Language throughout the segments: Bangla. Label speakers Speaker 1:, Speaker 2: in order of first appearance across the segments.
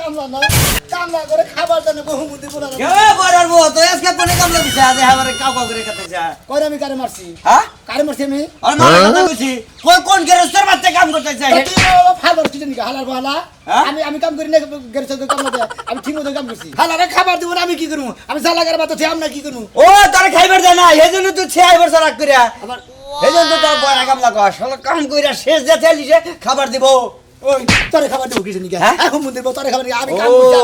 Speaker 1: কামলা না কামলা করে খাবার দেন বহুমুদি বলা
Speaker 2: কে বড়ার বউ তো আজকে কোনে কামলা দিছে আজ আমারে কাউ কাউ করে কথা যা
Speaker 1: কইরা আমি কারে মারছি
Speaker 2: হ্যাঁ
Speaker 1: কারে মারছি আমি
Speaker 2: আর মারা কথা কইছি কোন গেরস্তের বাচ্চা কাম করতে চাই
Speaker 1: ফালর কি জানি হালার বলা
Speaker 2: হ্যাঁ?
Speaker 1: আমি কাম করি না গেরছে কামলা দেয় আমি ঠিক মতো কাম করছি হালারে খাবার দিব না আমি কি করব আমি জালাগার বাতো থে আমরা কি করব
Speaker 2: ও তোরে খাইবার দে না এজন্য তুই 6 বছর রাগ করিয়া
Speaker 1: আবার
Speaker 2: এজন্য তোর বড় কামলা কর শালা কাম কইরা শেষ যেতে লিছে খাবার দিব
Speaker 1: ওই তোরে খাবার দিব কি জানি
Speaker 2: হ্যাঁ?
Speaker 1: এখন মন্দির তোরে খাবার দিব আমি কাম করছি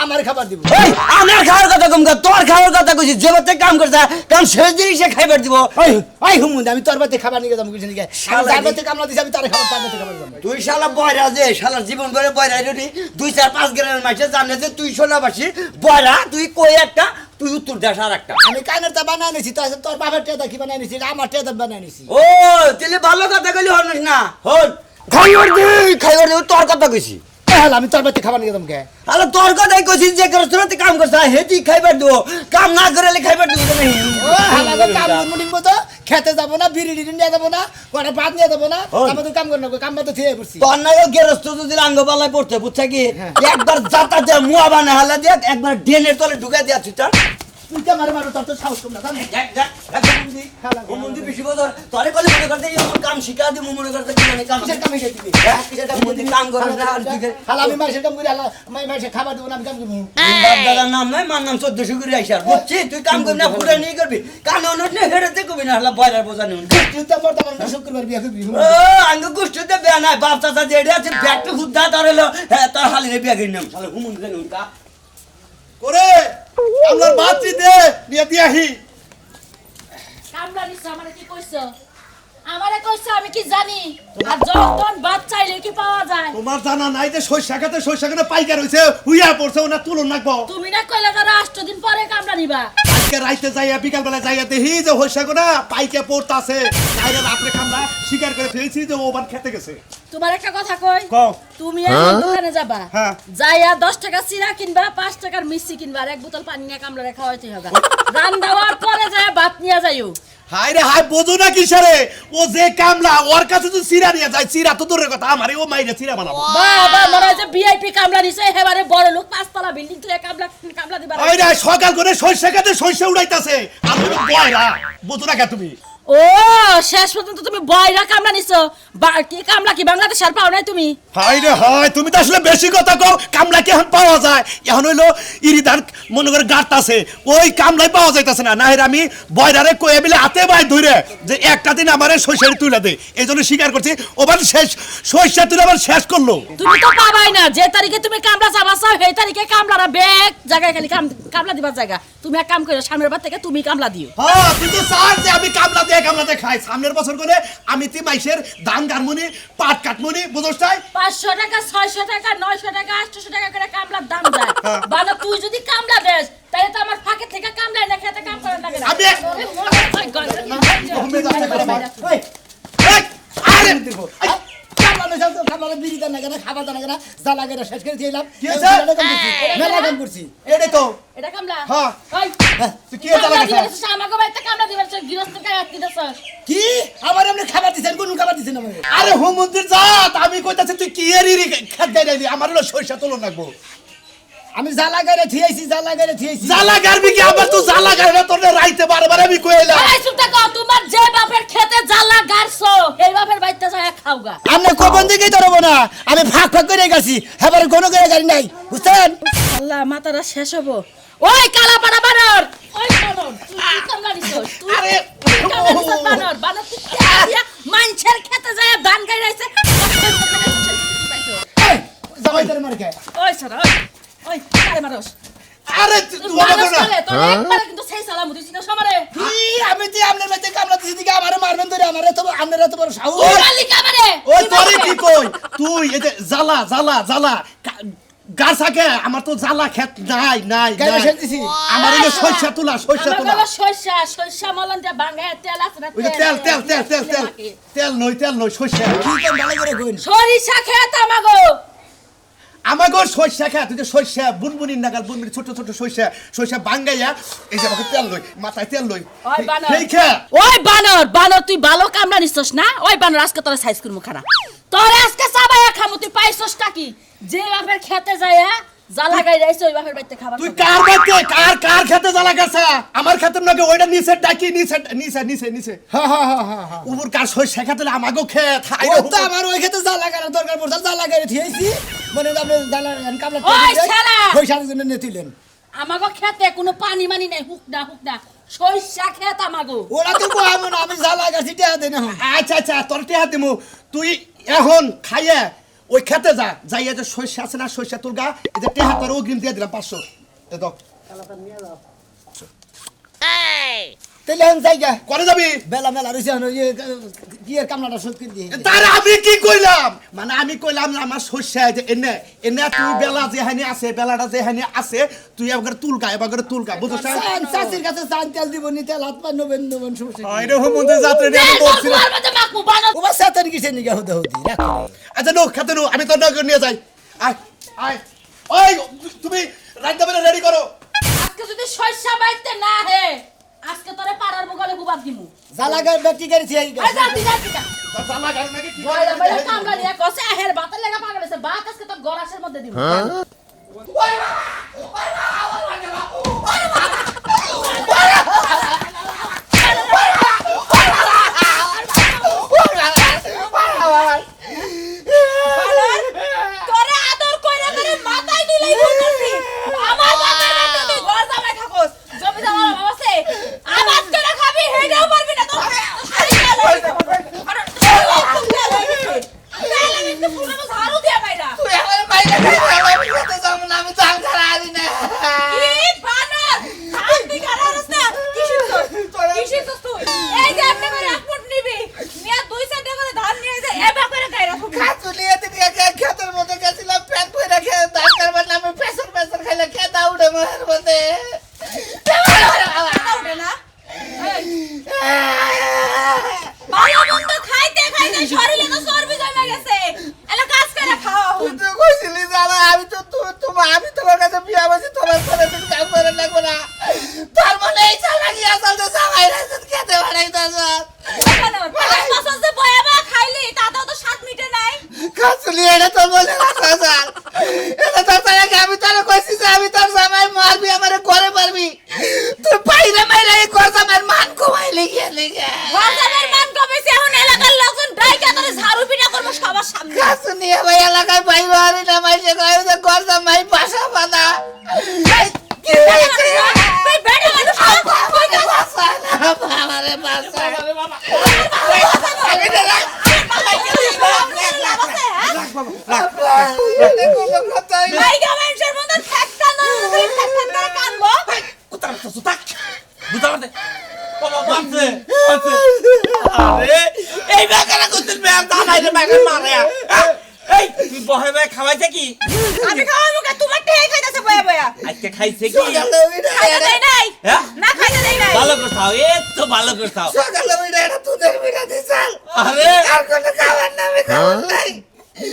Speaker 1: আমার খাবার দিব
Speaker 2: এই আমার খাওয়ার কথা কম কর তোর খাওয়ার কথা কইছি যে বাতে কাম করছ কাম শেষ দিনই সে খাইবার দিব
Speaker 1: ওই ওই হুমুন্দি আমি তোর বাতে খাবার নিয়ে যাবো কি জানি আমি
Speaker 2: শালা
Speaker 1: যার বাতে কামলা দিছি আমি তোরে খাবার তার বাতে খাবার দেব
Speaker 2: তুই শালা বয়রা যে শালা জীবন করে বয়রা রেডি 2-4-5 গ্রামের মাঝে জানে যে তুই সোনাবাসী বয়রা তুই কই একটা তুই উত্তর দেশ আর একটা
Speaker 1: আমি কানের তা বানাই নিছি তোর বাবার টেদা কি বানাই নিছি আমার টেদা বানাই নিছি
Speaker 2: ও তাহলে ভালো কথা কইলি হনস না হন খাইবার দে তোর কথা কইছি
Speaker 1: তাহলে আমি তোর বাতে খাবার নিয়ে যাবো কে
Speaker 2: আরে তোর কথাই কইছি যে রেস্টুরেন্টে কাম করছ হেতি খাইবার দিব কাম না করলে খাইবার দিব না
Speaker 1: ও হালাগো কাম মুনিং মতো খেতে যাব না বিড়ি ডিড়ি নিয়ে যাব না ওটা ভাত নিয়ে যাব না আমি তো কাম করব কাম তো থিয়ে পড়ছি
Speaker 2: তোর না গেরস্ত যদি আঙ্গ বালায় পড়তে বুঝছা কি একবার জাতা দে মুয়া বানা হালা দে একবার ডেনের তলে ঢুকাই দিয়া তুই
Speaker 1: তুই কে মারে মারো তোর তো সাহস কম না জান
Speaker 2: ও মন্দি বেশি বদর তোরে কলে মনে করতে এই কাম শিখা দি মনে করতে কি জানি কাম
Speaker 1: কিসের কাম হইছে দিবি
Speaker 2: সেটা মন্দি কাম করে না আর তুই
Speaker 1: হালা আমি মাসে কাম করি হালা মাসে খাবার দেব না আমি কাম করব
Speaker 2: বাপ দাদার নাম নাই মার নাম 1400 করে আইসার বুঝছি তুই কাম করবি না পুরা নিয়ে করবি কান অনুট না হেডতে কবি না হালা বয়রার বোঝা নিউন
Speaker 1: তুই তো মোর তোমার শুক্রবার বিয়া করবি
Speaker 2: ও আঙ্গ গুষ্টিতে বিয়া নাই বাপ চাচা যেডি আছে ব্যাগটা খুদা তার হলো হ্যাঁ তার হালিরে বিয়া কিনলাম শালা হুমুন জানি উনকা
Speaker 3: করে আমার মাতৃ দে নিয়ে দিয়াহি
Speaker 4: কামলা নিছ আমারে কি কইছো আমারে কইছো আমি কি জানি আর যখন বাদ চাইলে কি পাওয়া যায়
Speaker 3: তোমার জানা নাই যে সরষা খেতে পাইকার হইছে হুইয়া পড়ছে ওনা তুলন নাকবো
Speaker 4: তুমি না কইলা যারা 8 দিন পরে কামলা নিবা
Speaker 3: আজকে রাইতে যাইয়া বিকাল বেলা যাইয়া দেখি যে হইসা গোনা পাইকে পড়তাছে তাইরে রাত্রে খামলা শিকার করে ফেলছি যে ও বান খেতে গেছে
Speaker 4: তোমার একটা কথা কই
Speaker 3: কও
Speaker 4: তুমি এখন দোকানে যাবা
Speaker 3: হ্যাঁ।
Speaker 4: যাইয়া 10 টাকা চিরা কিনবা 5 টাকার মিষ্টি কিনবা আর এক বোতল পানি নিয়ে কামলা রেখা হইতে হবে রান্দাওয়ার পরে যায় ভাত নিয়ে যাইও
Speaker 3: হাই রে হাই বোঝো না কিসেরে ও যে কামলা ওর কাছে তো চিরা নিয়ে যায় চিরা তো দূরের কথা আমারে ও মাইরে চিরা বানাবো
Speaker 4: বাবা মনে হয় যে ভিআইপি কামলা নিছে এবারে বড় লোক পাঁচতলা বিল্ডিং থেকে কামলা দিবা
Speaker 3: ওই রে সকাল করে সরষা খেতে সরষা উড়াইতাছে আর তুমি বয়রা বোঝো না কে তুমি
Speaker 4: ও শেষ পর্যন্ত তুমি বয়রা কামলা নিছো কি কামলা কি বাংলাদেশ আর পাও নাই তুমি
Speaker 3: হাই রে হাই তুমি তো আসলে বেশি কথা কও কামলা কি এখন পাওয়া যায় এখন হইলো ইরিদার মনে করে গাঁট আছে ওই কামলাই পাওয়া যাইতাছে না নাহির আমি বয়রারে কয়ে বিলে হাতে বাই ধরে যে একটা দিন আমারে সরষারি তুলে দে এই জন্য স্বীকার করছি ওবার শেষ সরষা তুলে আবার শেষ করলো
Speaker 4: তুমি তো পাবাই না যে তারিখে তুমি কামলা যাবা চাও সেই তারিখে কামলারা বেগ জায়গায় খালি কামলা দিবার জায়গা তুমি এক কাম করো সামনের বার থেকে তুমি কামলা দিও
Speaker 3: হ্যাঁ কিন্তু স্যার যে আমি কামলাতে খাই সামনের বছর করে আমি তি মাইসের ধান গারমনি পাট কাটমনি বুঝছ তাই
Speaker 4: 500 টাকা 600 টাকা 900 টাকা 800 টাকা করে কামলার দাম যায়
Speaker 3: হ্যাঁ।
Speaker 4: বাবা তুই যদি কামলা দেস তাহলে তো আমার ফাঁকে থেকে কামলা না খেতে কাম করা লাগে না
Speaker 3: আমি-
Speaker 4: ওরে মনে হয়
Speaker 1: ওই
Speaker 3: এই, আরে
Speaker 1: কামলা নয় তো কামলা বিড়ি দানা কেন খাবার দানা কেন জালাগারে শেষ করে দিলাম
Speaker 3: কি হইছে?
Speaker 1: মেলা কাম করছি
Speaker 3: এটাই তো
Speaker 4: এটা কামলা
Speaker 3: হ্যাঁ।
Speaker 4: ওই
Speaker 3: তুই কি এটা লাগাইছ?
Speaker 4: আমাকে বাইতে কামলা দিবার গৃহস্থ কাজ দিতেছ
Speaker 1: কি আমার এমনি খাবার দিছেন কোন খাবার দিছেন আমাকে
Speaker 3: আরে হোম মন্দির জাত আমি কইতাছি তুই কি এর খাদ দেই আমার হলো সরষা তুলন লাগবো
Speaker 1: আমি জালাগারে থিয়েছি
Speaker 3: জ্বালা গারবি কি আবার তুই জ্বালা গারবে তোর রাইতে বারবার আমি কইলা
Speaker 4: এই সুতা কও তোমার যে বাপের খেতে জ্বালা গারছো এই বাপের বাইতে যায় খাওগা
Speaker 1: আমি কোপন দিকেই ধরবো না আমি ফাঁক করে গেছি হেবার কোনো করে গাড়ি নাই বুঝছেন
Speaker 4: আল্লাহ মাতারা শেষ হবো ওই কালা পাড়া বানর ওই বানর তুই কি কামলা দিছস তুই
Speaker 3: আরে,
Speaker 4: কামলা দিছস বানর বানর তুই দিয়া মাইনছের খেতে যায় ধান গাইরাইছে
Speaker 1: এই জামাই তোর মার খায়
Speaker 4: ওই সরা ওই কারে মারস
Speaker 3: আরে
Speaker 4: তুই
Speaker 3: তুই
Speaker 4: মারস
Speaker 3: না
Speaker 4: করে তোর একবারে কিন্তু সেই সালাম দিছিস না সমারে
Speaker 1: কি আমি যে আপনার মধ্যে কামলা দিছি দিকে আমারে মারবেন ধরে আমারে তো আপনারা তো বড় সাহস
Speaker 4: ওই মালিক আমারে
Speaker 3: ওই তোরে কি কই তুই এই যে জ্বালা গাছ আগে আমার তো জ্বালা খেত নাই
Speaker 1: গাইরা শেষ দিছি
Speaker 3: আমার এই সরষা তুলা
Speaker 4: আমার গলা সরষা মলন দিয়া ভাঙায় তেল আছে না
Speaker 3: ওই যে তেল নই সরষা
Speaker 1: কি কোন ভালো করে কইন
Speaker 4: সরিষা খেত আমাগো
Speaker 3: আমাকে সরষা খা তুই যে সরষা বুনবুনির নাগাল বুনবুনি ছোট সরষা বাঙ্গাইয়া এই যে আমাকে তেল লই মাথায় তেল লই
Speaker 4: ওই বানর
Speaker 3: সেই খা
Speaker 4: ওই বানর তুই ভালো কামলা নিছস না ওই বানর আজকে তোর সাইজ করমু খানা তোর আজকে চাবায়া খামু তুই পাইছস টা কি যে বাপের খেতে যায় যা লাগাই রাইছে ওই বাপের বাড়িতে খাবার
Speaker 3: তুই
Speaker 4: খাবো।
Speaker 3: কার খেতে জ্বালা গেছে আমার খেতে নাকি ওইটা নিচে ডাকি নিচে
Speaker 1: হ্যাঁ হ্যাঁ হ্যাঁ হ্যাঁ হ্যাঁ
Speaker 3: উপর কার সই শেখাতে আমাকেও খেত
Speaker 1: ও তো আমার ওই খেতে যা লাগানোর দরকার পড়ছে যা লাগাই থিয়েছি মানে আপনি জানা কামলা
Speaker 4: ওই শালা!
Speaker 1: পয়সার জন্য নিয়েছিলেন
Speaker 4: আমাগো খেতে কোনো পানি মানি নাই হুক না সরিষা খেত আমাগো
Speaker 1: ওরা তো কহাবো না আমি যা লাগাছি টেহা দেন এখন
Speaker 3: আচ্ছা তোর টেহা দিমু তুই এখন খাইয়ে ওই খেতে যা যাইয়া যে সর্ষে আছে না সর্ষে তোর গা এই যে টেহা তোর অগ্রিম দিয়ে দিলাম 500 এ দাও
Speaker 1: তাহলে এখন জায়গা
Speaker 3: করে যাবি
Speaker 1: বেলা মেলা রয়েছে এখন ওই কি এর কামলাটা শোধ করে দিয়ে
Speaker 3: তার আমি কি কইলাম মানে আমি কইলাম না আমার সর্ষে যে এনে তুই বেলা যে হানি আছে বেলাটা যে হানি আছে তুই একবার তুলকা বুঝছ
Speaker 1: চাষির কাছে চান তেল দিব নি তেল হাত পা নবেন সমস্যা কি?
Speaker 3: এরকম মধ্যে যাত্রা নিয়ে আমি বলছি না।
Speaker 1: ও বা সাতান কিসে নিয়ে হতে হতে রাখো
Speaker 3: আচ্ছা নো খেতে নো আমি তোর নগর নিয়ে যাই আয় ওই তুমি রান্না বান্না রেডি করো
Speaker 4: আজকে যদি সরিষা বাইতে না হে আজকে তোরে পাড়ার বগলে গুবাদ দিমু
Speaker 1: যা লাগার ব্যক্তি করেছি এই
Speaker 4: এই যা দিগা
Speaker 3: জামা গাড়ি নাকি কি
Speaker 4: বয়রা কামলা নিয়ে কসে হের বাতের লাগা পাগল হইছে বাত আজকে তো গরাসের মধ্যে দিমু তোরে আদর কইরা তোরে মাথায় দিলেই বলছি আমার বাবার বাড়িতে তুই ঘর জামাই থাকোস জমি জমা বাবাছে আবাদ করে খাবি হেডাও পারবি না তো শাড়ি গেল আরে তাহলে আমি তো পুরো ঝাড়ু দিয়া বাইরা
Speaker 2: তুই আমার বাইরে আমি খেতে যাব না আমি জাল ছাড়া আরি না
Speaker 4: কি বানর শান্তি করারস না কিসির তুই এই যে আপনি করে আপন নিবি নিয়া 2-4 টাকা করে ধান নিয়ে যায় এবা করে খাইরা খুব
Speaker 2: খাতুলিয়ে দিকে খেতের মধ্যে গেছিলাম প্যান করে রেখে ধান কারবার নামে প্রেসার খাইলে খেতা উঠে মনের মধ্যে
Speaker 4: উঠে না ভালো মন্দ খাইতে খাইতে শরীরে তো চর্বি জমে গেছে এলা কাজ করে খাও
Speaker 2: তুই তো কইছিলি জানা আমি তো আমি তোমার কাছে বিয়া বসে তোমার সাথে তুমি কাম করে লাগবে না তার মানে এই চালাকি আসল তো সবাই রাতে খেতে বাড়াইতাছ
Speaker 4: কেন মাছ যে বয়াবা খাইলি তাতেও তো স্বাদ মিটে নাই
Speaker 2: খাতুলি এটা তো বলে না স্যার এটা তো চালাকি আমি তোর কইছি যে আমি তোর জামাই মারবি আমারে করে পারবি তুই বাইরে মাইরে এই কর জামাইয়ের মান কমাইলি গেলি
Speaker 4: ভাজানের মান কমেছে এখন এলাকার লোকজন ডাইকা করে ঝাড়ু পিটা করব সবার সামনে
Speaker 2: খাতুলি ভাই এলাকায় বাইরে আরি না মাইছে কই যে কর জামাই বাসা বাঁধা কি হইছে
Speaker 4: তুই বেড়া মানুষ কই যা
Speaker 2: বাসা না বাবারে বাসা
Speaker 4: ভাই গামেন্সের মধ্যে ঠেকটা না তুই ঠেকটা করে কানবো
Speaker 2: এই বেকারা কুতুল বে আর দানাই রে বেকার মারে এই তুই বহে বে খাওয়াইছে কি
Speaker 4: আমি খাওয়াবো কা তোমার ঠেই খাইতাছে বয়া বয়া
Speaker 2: আজকে খাইছে কি
Speaker 4: খাইতে দেই নাই
Speaker 2: হ্যাঁ?
Speaker 4: না খাইতে দেই নাই
Speaker 2: ভালো করে খাও এই তো ভালো করে খাও সকালে ওইটা এটা তুদের বিনা দিছাল আরে আর কোন খাবার নামে খাবার নাই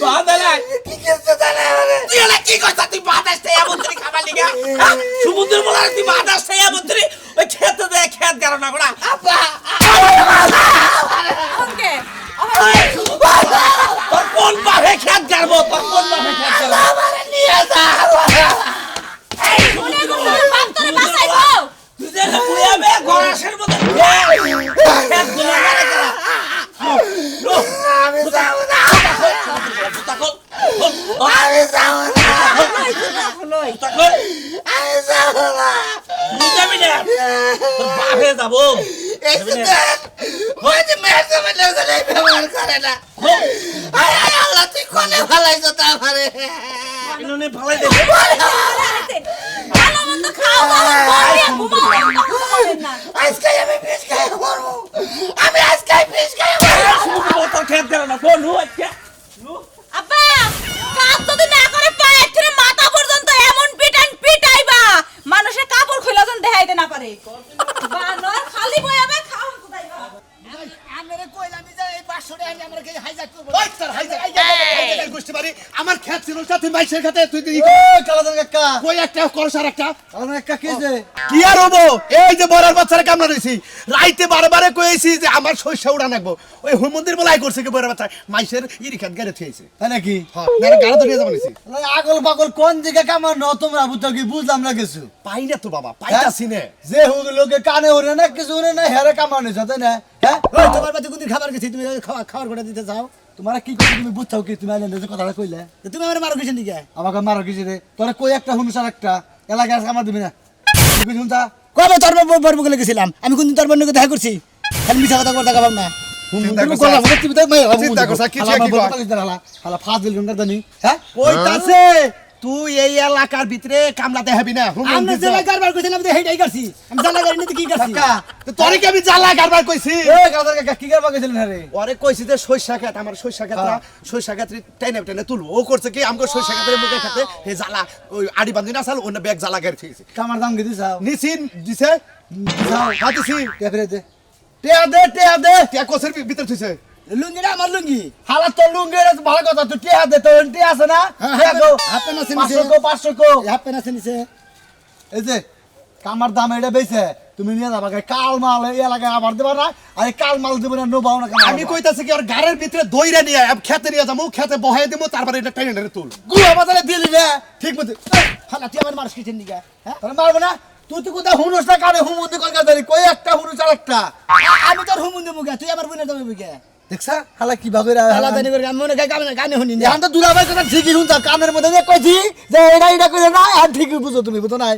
Speaker 2: বাদালা কি করছ দালা আরে তুই এলা কি করছ তুই বাদাসতে আমন্ত্রী খাবার লিগা সমুদ্র বলার তুই বাদাসতে আমন্ত্রী ওই খেতে দে খেত গারো না বড়া আপা
Speaker 4: ওকে
Speaker 2: তোর কোন বাহে খেত গারবো তোর কোন বাহে খেত গারবো আমারে নিয়ে যা এই
Speaker 4: শুনে গো বাপ তোরে বাঁচাইবো
Speaker 2: তুই যে বুয়া বে গরাসের মধ্যে খেত গুলো মারা করা আমি যাও না তাকল আমি যাও না তাকল আমি যাও না তুই যাবি না তোর বাপে যাবো এই সুদান ওই যে মেয়েছে বলে গেলে ব্যবহার করে না আয় আয় আল্লাহ তুই কোনে ফলাইছ তা আমারে ইননে ফলাই দে
Speaker 4: ভালো মন্দ খাও বলিয়া ঘুমাও না
Speaker 2: আজকে আমি ফিশ খাই মরবো আমি আজকে ফিশ খাই মরবো তোর খেত গেল না কোন হু আজকে
Speaker 4: আব্বা কাজ যদি না করে পায়ে থেকে মাথা পর্যন্ত এমন পিটাইবা মানুষের কাপড় খুলে যখন দেখাইতে না পারে বানর খালি বয়াবে খাও কোথায়
Speaker 1: আমরা কইলাম যে এই 500 টাকা আমরা কে হাইজাক করব
Speaker 3: ওই তোর হাইজার গোষ্ঠী বাড়ি আমার খেত ছিল সাথে মাইছে মানুষের খেতে তুই তুই
Speaker 5: কালাদান কাকা
Speaker 3: কই একটা করস আর একটা
Speaker 5: কালাদান কাকা কি যে
Speaker 3: কি আর হবো এই যে বড়ার বাচ্চারা কামলা রইছি রাইতে বারে কইছি যে আমার শস্য উড়া নাকবো ওই মন্দির বলাই করছে কি বড়ার বাচ্চা মাইসের ইরিখাত গাড়ি থইছে
Speaker 5: তাই নাকি
Speaker 3: হ্যাঁ গাড়ি গাড়ি ধরে যাবেন
Speaker 5: আগল পাগল কোন দিকে কামার ন তোমরা বুঝতো কি বুঝলাম না কিছু
Speaker 3: পাই না তো বাবা পাইতাছি না
Speaker 5: যে হুদ লোকে কানে ওরে না কিছু ওরে না হেরে কামার নিছ তাই না হ্যাঁ
Speaker 1: ওই তোমার বাড়িতে কোনদিন খাবার গেছি তুমি খাবার করে দিতে চাও
Speaker 5: তোমার কি করে তুমি বুঝছো কি তুমি আইলেন যে কথাটা কইলে
Speaker 1: তো তুমি আমার মারো কিছু দিকে
Speaker 5: আমাকে মারো কিছু রে তোরা কই একটা হুনুস আর একটা এলাকায় কামার দিবি না তুই শুনতা
Speaker 1: কবে তোর বর্ব গেলে গেছিলাম আমি কোনদিন তোর বন্ধুকে দেখা করছি খালি মিছা কথা করতে পারলাম না
Speaker 3: চিন্তা
Speaker 5: তুমি
Speaker 3: করছা।
Speaker 5: কথা বলতে তুমি তো
Speaker 3: চিন্তা করছা, কিছু কি কয়?
Speaker 5: হালা ফাজিল গঙ্গার দানি হ্যাঁ
Speaker 3: কইতাছে তুই এই এলাকার ভিতরে কামলা দেখাবি না
Speaker 1: আমি জেলা কারবার করছি না আমি হেইটাই করছি আমি জেলা গাড়ি নিতে কি করছি
Speaker 5: কাকা
Speaker 3: তো তোরে কি আমি জ্বালা কারবার কইছি
Speaker 5: এ কালাদান কাকা কি করবা গেছিলেন রে
Speaker 3: ওরে কইছি যে সইষা খেত আমার সইষা খেতরা সইষা খেত টেনে তুলবো ও করছে কি আমাকে সইষা খেতের মুখে খেতে হে জ্বালা ওই আড়ি বান্ধি না চাল অন্য ব্যাগ জ্বালা গাড়ি থইছে
Speaker 5: কামার দাম কি দিছাও
Speaker 3: নিছিন দিছে হাতিছি
Speaker 5: তে ফিরে দে টিয়া দে
Speaker 3: টিয়া কোসের ভিতর থইছে
Speaker 1: লুঙ্গিটা আমার লুঙ্গি
Speaker 5: হালা তো লুঙ্গের ভালো কথা তুই টিয়া দে তো টিয়া আছে না
Speaker 1: হ্যাঁ,
Speaker 5: টিয়া গো
Speaker 1: হাফ প্যান্ট আছে নিচে।
Speaker 5: 500 কো
Speaker 1: হাফ প্যান্ট আছে নিচে
Speaker 5: এই যে কামার দাম এটা বেচে তুমি নিয়ে যাবা কাল মাল এই এলাকায় আবার দেবা না আর এই কাল মাল দেবো না নোবাও না
Speaker 3: আমি কইতাছি কি ওর গাড়ির ভিতরে দইরা নিয়ে আমি খেতে নিয়ে যাবো খেতে বহাই দেবো তারপরে এটা টেনে তুল
Speaker 5: গুয়া বাজারে দিয়ে দিবে
Speaker 3: ঠিক মতো
Speaker 1: হালা তুই আমার মারস কিছু দিকে হ্যাঁ
Speaker 5: তাহলে মারবো না তুই তো কোথাও হুনুস না কানে হুমুন্দি কলকাতা দাঁড়ি কই একটা হুনুস আর একটা
Speaker 1: আমি তোর হুমুন্দে মুখে তুই আমার বোনের দামে মুখে
Speaker 5: দেখছা হালা কি ভাবে
Speaker 1: হালা জানি করে আমি মনে গানে শুনি না
Speaker 5: এখন তো দুলাভাই কথা ঠিকই শুনতা কানের মধ্যে যে কইছি যে এটা কইলে না আর ঠিকই বুঝো তুমি বুঝো নাই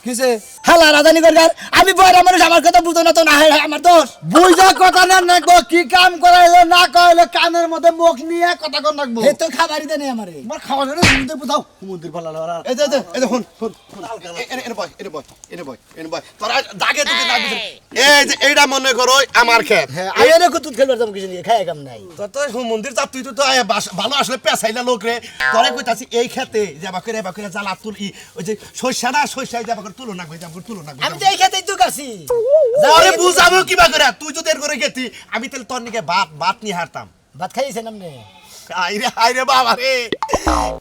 Speaker 5: কিসে
Speaker 1: হালা রাজানি করে আমি বয়রা মানুষ আমার কথা বুঝো না তো না হয় আমার দোষ
Speaker 5: বুঝা কথা না নাকবো কি কাম করাইলে না করাইলে কানের মধ্যে মুখ নিয়ে কথা কর নাকবো
Speaker 1: হে তো খাবারই দেনে আমারে
Speaker 5: তোমার খাওয়া জন্য হুমুন্দি বুঝাও হুমুন্দির ভালো লাগা
Speaker 3: এই যে এই যে শুন এনে বয় তোরা দাগে তুই না বুঝছিস এই যে এইটা মনে করো আমার খেত
Speaker 1: আমি এনে কুতুত খেলবার যাবো কিছু নিয়ে খাই কাম নাই
Speaker 3: তোর তো মন্দির যা তুই তো ভালো আসলে পেছাইলা লোক রে তোরে কইতাছি এই খেতে যাবা করে জ্বালা তুল ওই যে শস্য না শস্যাই যাবা করে তুলো না কই যাবা তুলো না
Speaker 1: আমি তো এই খেতেই তো কাছি
Speaker 3: আরে বুঝাবো কিবা করে তুই যদি এর করে গেতি আমি তাহলে তোর নিকে ভাত নিয়ে হারতাম
Speaker 1: ভাত খাইছেন আপনি
Speaker 3: আইরে বাবা রে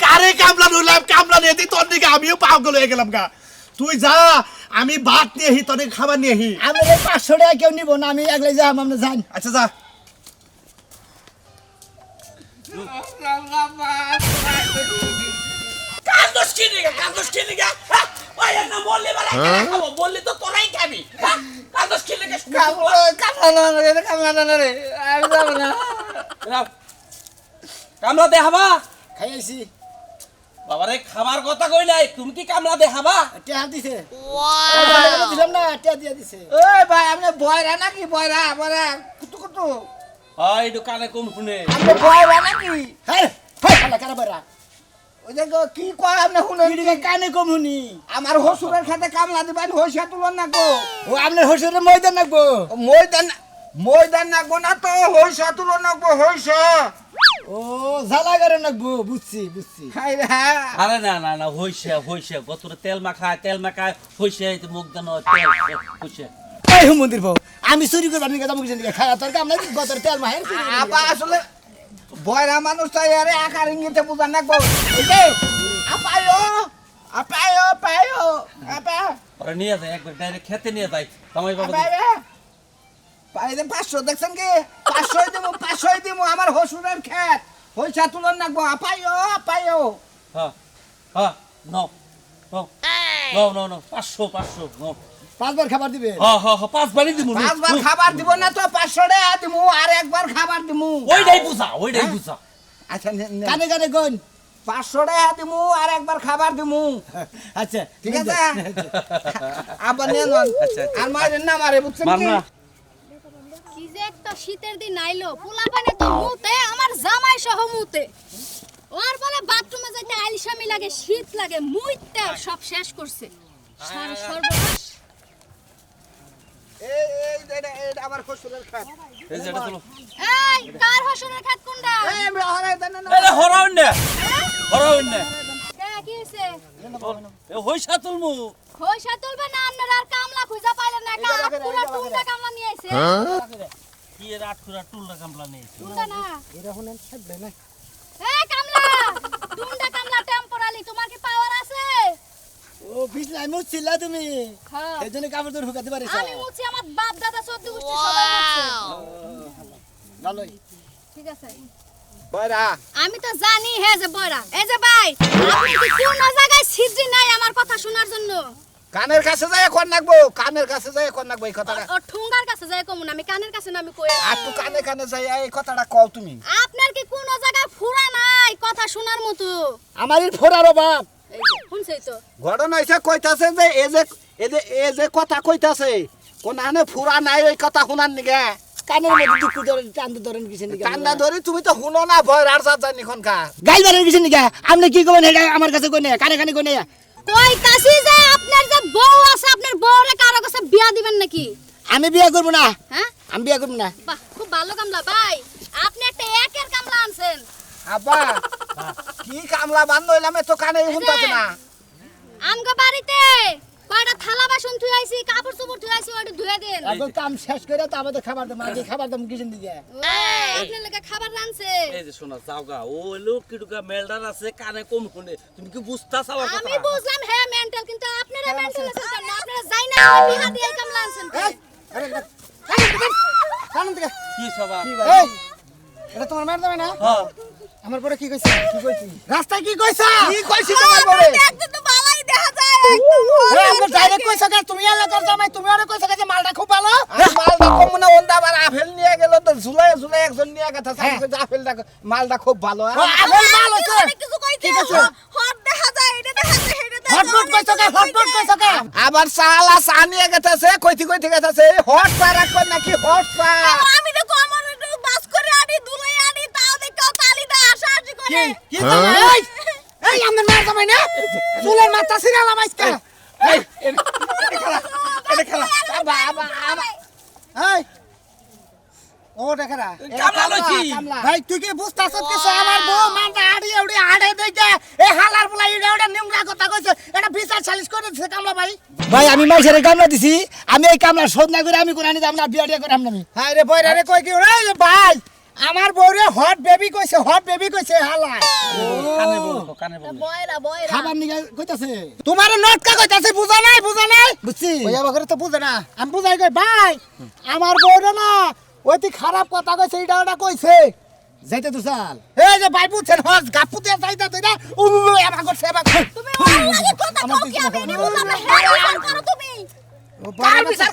Speaker 3: কারে কামলা নইলাম কামলা নিয়ে দি তোর নিকে আমিও পাগল হয়ে গেলাম গা তুই যা আমি ভাত নিয়ে হি তোর খাবার নিয়ে হি
Speaker 1: আমি এই 500 টাকা কেউ নিব না আমি একলাই যাম আপনি যান
Speaker 3: আচ্ছা যা
Speaker 2: কাগজ কিনে গা ওই না বললি বলা খাবো বললি তো তোরাই খাবি কাগজ কিনে গা কামলা দেখাবা
Speaker 1: খাই আইছি
Speaker 2: বাবারে খাবার কথা কই নাই তুমি কি কামলা দেখাবা
Speaker 1: টিয়া দিছে ওয়াও দিলাম না টিয়া দিয়া দিছে
Speaker 5: ওই ভাই আপনি বয়রা নাকি বয়রা বয়রা কুতু
Speaker 2: হয় দোকানে কম শুনে
Speaker 5: আপনি বয়রা নাকি
Speaker 1: হ্যাঁ হ্যাঁ খালা কারাবারা
Speaker 5: ওই যে কি কয় আপনি শুনেন
Speaker 1: এদিকে কানে কম শুনি
Speaker 5: আমার হসুরের খাতে কামলা দিবেন হইসা তুলন না গো
Speaker 1: ও আপনার হসুরের ময়দান নাকবো
Speaker 5: ময়দান না গো না তো হইসা তুলন না গো হইসা
Speaker 1: ও জ্বালা করে নাকবো বুঝছি
Speaker 5: হাই রে
Speaker 2: আরে না হইছে গতরে তেল মাখায় হইছে এই মুখ দান তেল হইছে
Speaker 1: এই মন্দির বউ আমি চুরি করে আপনি কথা মুখে দিকে খাওয়া তোর কাম নাই গতর তেল মাহের
Speaker 5: আপা আসলে বয়রা মানুষ তাই আরে আকার ইঙ্গিতে বুঝান না গো এই আপায়ো আপা
Speaker 2: ওরে নিয়ে যায় একবার ডাইরেক্ট খেতে নিয়ে যায় কামাই বাবা
Speaker 5: পাইলে 500 দেখছেন কি 500 দিমু আমার হসুরের ক্ষেত হইসা তুলন না গো আপায়ো
Speaker 2: হ্যাঁ নো 500 নো
Speaker 1: পাঁচবার খাবার দিবে
Speaker 2: হ্যাঁ 5 বারই দিমু
Speaker 5: পাঁচবার খাবার দিব না তো 500 টাকা দিমু আর একবার খাবার দিমু
Speaker 2: ওইটাই বুঝা
Speaker 5: আচ্ছা
Speaker 1: কানে কানে কোন
Speaker 5: 500 টাকা দিমু আর একবার খাবার দিমু
Speaker 1: আচ্ছা
Speaker 5: ঠিক আছে আবার নিয়ে নন আর মারেন না মারে বুঝছেন কি
Speaker 2: মারনা
Speaker 6: কি যে একটা শীতের দিন আইলো পোলাপানে তো মুতে আমার জামাই সহ মুতে ওর বলে বাথরুমে যাইতে আলসামি লাগে শীত লাগে মুইতে সব শেষ করছে সারা সর্বনাশ
Speaker 5: এই আমার হসুরের ক্ষেত
Speaker 2: এই যেটা চলো
Speaker 6: এই কার হসনের খাত কোনটা
Speaker 5: এই আমরা হরাই দেন না
Speaker 2: এরে হরাউন না
Speaker 6: কি হইছে
Speaker 2: এ হইছা তুলমু
Speaker 6: পয়সা তুলবে না আপনারা আর কামলা খুঁজা পাইলেন না কা পুরো টুনটা কামলা নিয়ে আইছে
Speaker 2: কি এর আটকুরা টুলটা কামলা নেই
Speaker 6: টুনটা না
Speaker 1: এরা শুনেন থাকবে না
Speaker 6: এই কামলা টুনটা কামলা টেম্পো
Speaker 1: নাই মুছিলা তুমি
Speaker 6: হ্যাঁ।
Speaker 1: এই জন্য কাপড় তোর হুকাতে পারিস
Speaker 6: আমি মুছি আমার বাপ দাদা 14 গোষ্ঠী সবাই মুছছে
Speaker 1: ভালোই
Speaker 6: ঠিক আছে
Speaker 5: বয়রা
Speaker 6: আমি তো জানি হে যে বয়রা এই যে ভাই আপনি কি কোন জায়গায় ছিদ্রি নাই আমার কথা শোনার জন্য
Speaker 5: কানের কাছে যায় কোন নাকবো কানের কাছে যায় কোন নাকবো এই কথাটা
Speaker 6: ও ঠুঙ্গার কাছে যায় কমু না আমি কানের কাছে না আমি কই
Speaker 5: আর তুই কানে কানে যায় এই কথাটা কও তুমি
Speaker 6: আপনার কি কোন জায়গায় ফুরা নাই কথা শোনার মতো
Speaker 1: আমার ফোরারো বাপ
Speaker 6: এই যে শুনছেই তো
Speaker 5: ঘটনা হইছে কইতাছে যে এই যে কথা কইতাছে কোন আনে ফুরা নাই ওই কথা শুনার নিগে
Speaker 1: কানের মধ্যে দুঃখ ধরে টান ধরেন কিছু নিকা
Speaker 5: কান্না ধরে তুমি তো শুনো না ভয় আর জানি এখনকা
Speaker 1: গাই ধরেন কিছু নিকা আপনি কি করবেন এটা আমার কাছে কই না কানে কানে কই না
Speaker 6: কই কাছে যে আপনার যে বউ আছে আপনার বউরে কারো কাছে বিয়া দিবেন নাকি
Speaker 1: আমি বিয়ে করব না
Speaker 6: হ্যাঁ
Speaker 1: আমি বিয়ে করব না
Speaker 6: বাহ খুব ভালো কামলা ভাই আপনি একটা একের কামলা আনছেন
Speaker 5: আব্বা কি কামলা বান্ধ হইলাম তো কানে শুনতাছ না
Speaker 6: আমগো বাড়িতে কয়টা থালা বাসন থুই আইছি কাপড় চোপড় থুই আইছি ওটা ধুয়ে দেন
Speaker 1: এখন কাম শেষ করে তো আমাদের খাবার দাম আগে খাবার দাম কিছু দিকে
Speaker 6: আপনার লাগা খাবার রানছে
Speaker 2: এই যে শোনা যাওগা ও লোক কিটুকা মেলডার আছে কানে কম শুনে তুমি কি বুঝতাছ আমার কথা
Speaker 6: আমি বুঝলাম হ্যাঁ মেন্টাল কিন্তু আপনারা মেন্টাল আছেন কেন আপনারা যাই না বিয়া দিয়ে কামলা আনছেন
Speaker 1: কারণ থেকে
Speaker 2: কি সবা
Speaker 1: এই এটা তোমার মার দামে না
Speaker 2: হ্যাঁ
Speaker 1: আমার পরে কি কইছে কি কইছি রাস্তায় কি কইছা
Speaker 5: কি কইছি তোমার বলে
Speaker 6: দেখতে তো ভালোই দেখা যায়
Speaker 1: এই আমরা ডাইরেক্ট কইছা কে তুমি এলাকার জামাই তুমি আরে কইছা যে মালটা খুব ভালো
Speaker 5: মালটা কম না ওন্দা আবার আপেল নিয়ে গেল তো ঝুলাই ঝুলাই একজন নিয়ে গেছে সাথে কইছে আপেলটা মালটা খুব ভালো
Speaker 1: আপেল মাল হইছে
Speaker 6: অনেক কিছু কইছে হট দেখা যায় এটা দেখা যায় এটা দেখা
Speaker 1: হটপট কইছো কে হটপট কইছো কে
Speaker 5: আবার চালা চা নিয়ে গেছে কইতে গেছে হট চা রাখবেন নাকি হট চা
Speaker 6: আমি তো কমন একটু বাস করে আনি দুলাই আনি তাও দেখো তালি দা আশাআশি করে
Speaker 1: কি এই এই আমরা মার জামাই না চুলের মাথা ছিড়ালাম আজকে
Speaker 5: এই এটা খেলা আবা আবা আবা
Speaker 1: এই ও দেখরা
Speaker 2: কামলা লইছি
Speaker 1: ভাই তুই কি বুঝতাছ কিছু আমার বউ মানটা আড়ি উড়ি আড়ে দেখে এই হালার বলা এটা নিংরা কথা কইছে এটা বিচার সালিশ করে দিছে কামলা ভাই ভাই আমি মাইছের কামলা দিছি আমি এই কামলা শোধ না করে আমি কোনানি যাব না বিয়া দিয়া করে আমি হাই রে বইরা রে কই কি রে ভাই আমার বউরে হট বেবি কইছে হালা
Speaker 2: কানে বলতো কানে বল
Speaker 6: বয়রা বয়রা
Speaker 1: খাবার নিগা কইতাছে তোমার নটকা কইতাছে বুঝা নাই বুঝছি ওইয়া বকরে তো বুঝে না আমি বুঝাই কই ভাই আমার বউরে না ওইতি খারাপ কথা কইছে এটা ওটা কইছে যাইতে তো চাল এই যে ভাই বুঝছেন হস গাপুতে যাইতা তুইরা এবা করছে এবা
Speaker 6: তুমি ওর লাগে কথা কও কি আমি নি বুঝলাম না হ্যাঁ করো তুমি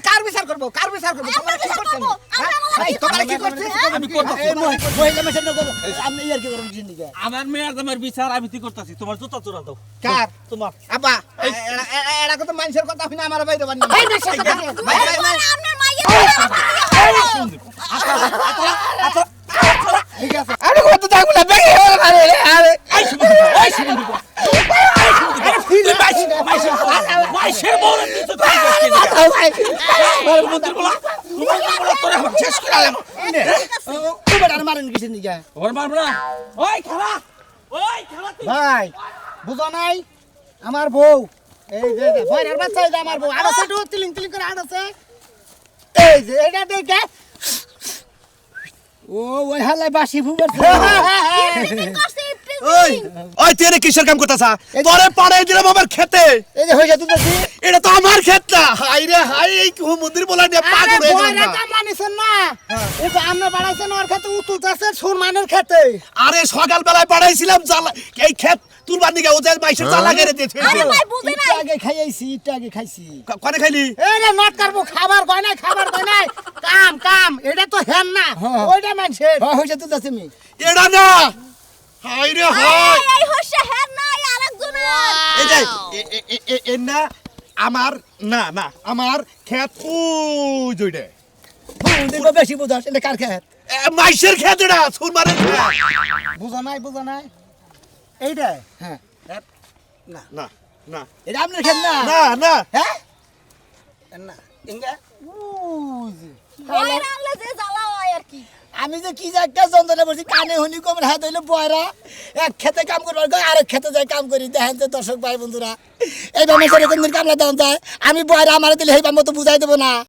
Speaker 5: কার বিচার করব
Speaker 6: আমরা
Speaker 5: তোমরা কি
Speaker 6: বিচার
Speaker 5: করছেন
Speaker 6: করবো, আমরা
Speaker 5: এই তোমরা কি করছেন
Speaker 2: আমি করব
Speaker 1: এই মহিলা মেশিন না করো আপনি ইয়ার কি করুন জিন্দি কে
Speaker 2: আমার মেয়ের দামের বিচার আমি তুই করতেছি তোমার জুতা চোরা দাও
Speaker 5: কার
Speaker 2: তোমার
Speaker 5: আবা এরা কত মানুষের কথা শুনে আমার বাইরে বানি
Speaker 1: এই বেশি কথা বলো।
Speaker 6: আপনার মাইয়া
Speaker 1: ঠিক আছে
Speaker 5: আরে কত দাগুলা বেগে হলো আরে আরে
Speaker 2: মাইশের বড় দিতে তোর মন্দির বলা তোর এখন শেষ করে আলাম
Speaker 1: তুমি আর মারেন কিছু নিগা
Speaker 2: ওর মারবনা ওই খেলা তুই
Speaker 1: ভাই বুঝো নাই আমার বউ এই যে বইরার বাচ্চা এই যে আমার বউ আর আছে তো তিলিং তিলিং করে আর আছে এই যে এটা দেখে ও ওই হালাই বাসি ফুবেছে
Speaker 3: ওই ওই তুই এর কিসের কাম করতাছা তোরে পাড়াই দিলাম আমার খেতে
Speaker 1: এই যে হয়ে গেছে তুই
Speaker 3: এটা তো আমার ক্ষেত না হাই রে হাই এই মন্দির বলা নিয়ে পাগল হয়ে
Speaker 1: বইরা
Speaker 3: গেলাম
Speaker 1: কামলা নিছেন না এই যে আমরা বাড়াইছেন ওর খেতে উতুলতাছে সুরমানের খেতে
Speaker 3: আরে সকাল বেলায় পাড়াইছিলাম জ্বালা এই ক্ষেত তুলবার দিকে ও যায় মাইশের জ্বালা গেড়ে দিয়েছে
Speaker 6: আরে ভাই বুঝে
Speaker 1: একটু
Speaker 6: নাই
Speaker 1: আগে খাইছি একটু আগে খাইছি
Speaker 3: কোনে খাইলি
Speaker 1: এই রে নট করবো খাবার কয় নাই কাম এটা তো হেন না ওইটা মানুষের হইছে তো যাচ্ছে মি
Speaker 3: এটা না হাই রে হাই
Speaker 6: এই হচ্ছে হ্যাঁ নাই আরেকজনের
Speaker 3: এই যে এ না আমার না না আমার ক্ষেত ওই জইডে
Speaker 1: তুই বেশি বুঝাস এটা কার খেত
Speaker 3: মাইশের ক্ষেত এটা সুরমারের ক্ষেত
Speaker 1: বুঝা নাই এইটা হ্যাঁ
Speaker 3: না না
Speaker 1: এটা আপনার খেত না
Speaker 3: না না
Speaker 1: হ্যাঁ
Speaker 5: না ইঙ্গা
Speaker 6: বয়রা আনলে যে জ্বালা হয় আর কি
Speaker 1: আমি যে কি যে একটা যন্ত্রণা বলছি কানে হনি কম হাত হইলে বয়রা এক খেতে কাম করবার গয় আরেক খেতে যাই কাম করি দেখেন যে দর্শক ভাই বন্ধুরা এইভাবে সেরকম কামলা দেওয়া যায় আমি বয়রা আমার দিলে এইভাবে মতো বুঝাই দেবো না